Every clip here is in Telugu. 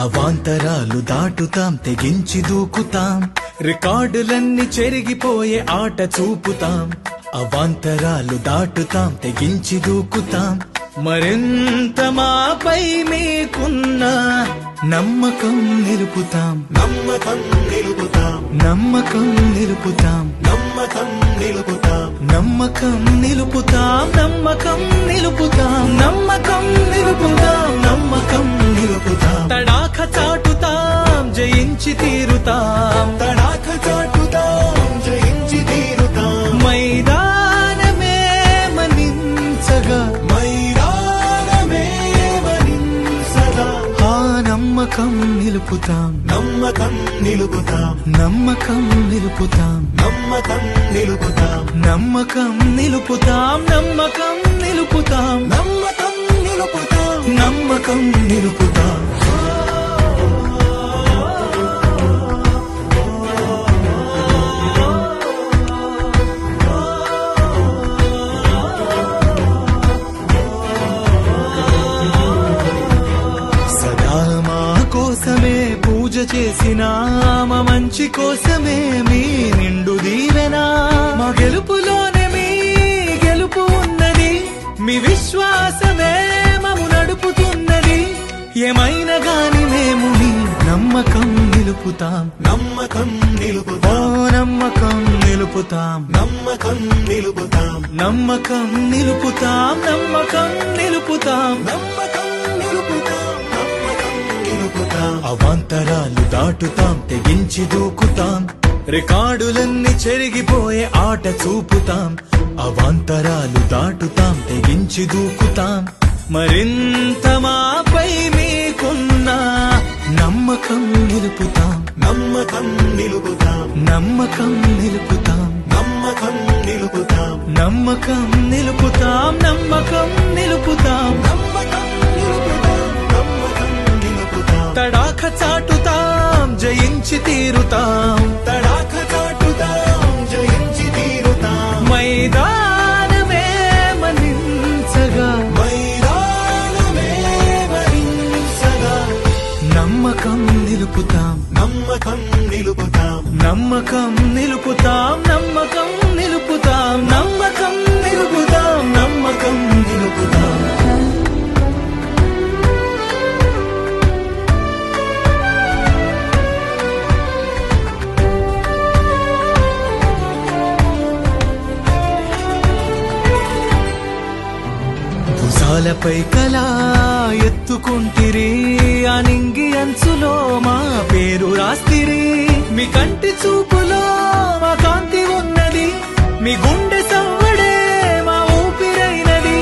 అవాంతరాలు దాటుతాం, తెగించి దూకుతాం, రికార్డులన్నీ చెరిగిపోయే ఆట చూపుతాం. అవాంతరాలు దాటుతాం, తెగించి దూకుతాం, మరింత మాపై మీకున్న నమ్మకం నిలుపుతాం. నమ్మకం నిలుపుతాం, నమ్మకం నిలుపుతాం, నమ్మకం నిలుపుతాం, నమ్మకం నిలుపుతాం, నమ్మకం నిలుపుతాం, నమ్మకం నిలుపుతాం, నమ్మకం నిలుపుతాం. తడాఖ చాటుతాం, జయించి తీరుతాం, తడాఖ చాటుతాం, జయించి తీరుతాం. మైదానమే మనించగా, మైదానమే మనించగా, ఆ నమ్మకం నిలుపుతాం, నమ్మకం నిలుపుతాం, నమ్మకం నిలుపుతాం, నమ్మకం నిలుపుతాం, నమ్మకం నిలుపుతాం, నమ్మకం నిలుపుతాం, నమ్మకం నిలుపుతాం. నమ్మకం నిలుపుతాం. సదా మా కోసమే పూజ చేసినా, మా మంచి కోసమే మీ నిండు దీవెనా. మా గెలుపులోనే మీ గెలుపు ఉన్నది, మీ విశ్వాసమే మము నడుపుతున్నది. ఏమైనా గాని మేము మీ నమ్మకం నిలుపుతాం, నమ్మకం ఓ నిలుపుతాం, నమ్మకం నిలుపుతాం, నమ్మకం నిలుపుతాం, నమ్మకం నిలుపుతాం, నమ్మకం నిలుపుతాం. నమ్మకం నిలుపుతాం, నమ్మకం నిలుపుతాం. అవాంతరాలు దాటుతాం, తెగించి దూకుతాం, రికార్డులన్నీ చెరిగిపోయే ఆట చూపుతాం. అవాంతరాలు దాటుతాం, తెగించి దూకుతాం, మరింత మాపై మీకున్న నమ్మకం నిలుపుతాం, నమ్మకం నిలుపుతాం, నమ్మకం నిలుపుతాం, నమ్మకం నిలుపుతాం, నమ్మకం నిలుపుతాం, నమ్మకం నిలుపుతాం. నమ్మకం నిలుపుతాం, నమ్మకం నిలుపుతాం. తడాఖ చాటుతాం, జయించి తీరుతాం, తడాఖ చాటుతాం, జయించి తీరుతాం. మైదానమే మనించగా, మైదానమే మనించగా, నమ్మకం నిలుపుతాం, నమ్మకం నిలుపుతాం, నమ్మకం నిలుపుతాం, నమ్మకం నిలుపుతాం, నమ్మకం నిలుపుతాం, నమ్మకం నిలుపుతాం. భుజాలపై కలా ఎత్తుకుంటిరి, ఆ నింగి అంచులో మా పేరు రాస్తిరి. మీ కంటి చూపులో మా కాంతి ఉన్నది, మీ గుండె సవ్వడే మా ఊపిరైనది.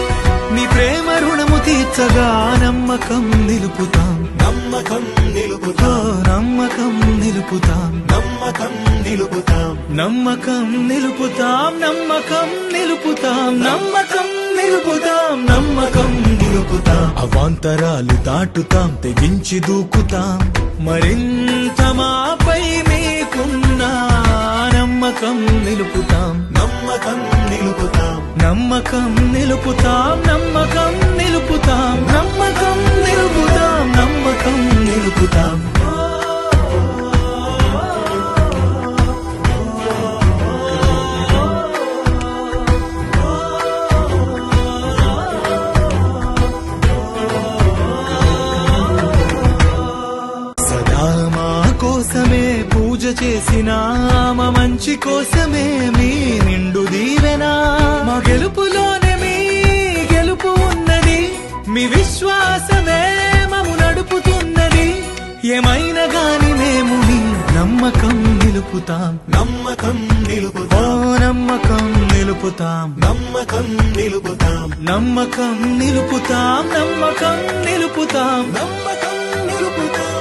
మీ ప్రేమ రుణము తీర్చగా నమ్మకం నిలుపుతాం, నమ్మకం ఓ నిలుపుతాం, నమ్మకం నిలుపుతాం, నమ్మకం నిలుపుతాం, నమ్మకం నిలుపుతాం, నమ్మకం నిలుపుతాం, నమ్మకం నిలుపుతాం, నమ్మకం నిలుపుతాం. అవాంతరాలు దాటుతాం, తెగించి దూకుతాం, మరింత మాపై మీకున్న నమ్మకం నిలుపుతాం, నమ్మకం నిలుపుతాం, నమ్మకం నిలుపుతాం, నమ్మకం నిలుపుతాం, నమ్మకం నిలుపుతాం, నమ్మకం నిలుపుతాం. సదా మా కోసమే పూజ చేసినా, మా మంచి కోసమే మీ నిండు దీవెనా. మా గెలుపులోనే మీ గెలుపు ఉన్నది, మీ విశ్వాసమే మము నడుపుతున్నది. ఏమైనా గాని మేము మీ నమ్మకం నిలుపుతాం, నమ్మకం ఓ నిలుపుతాం, నమ్మకం నిలుపుతాం, నమ్మకం నిలుపుతాం, నమ్మకం నిలుపుతాం, నమ్మకం నిలుపుతాం, నమ్మకం నిలుపుతాం.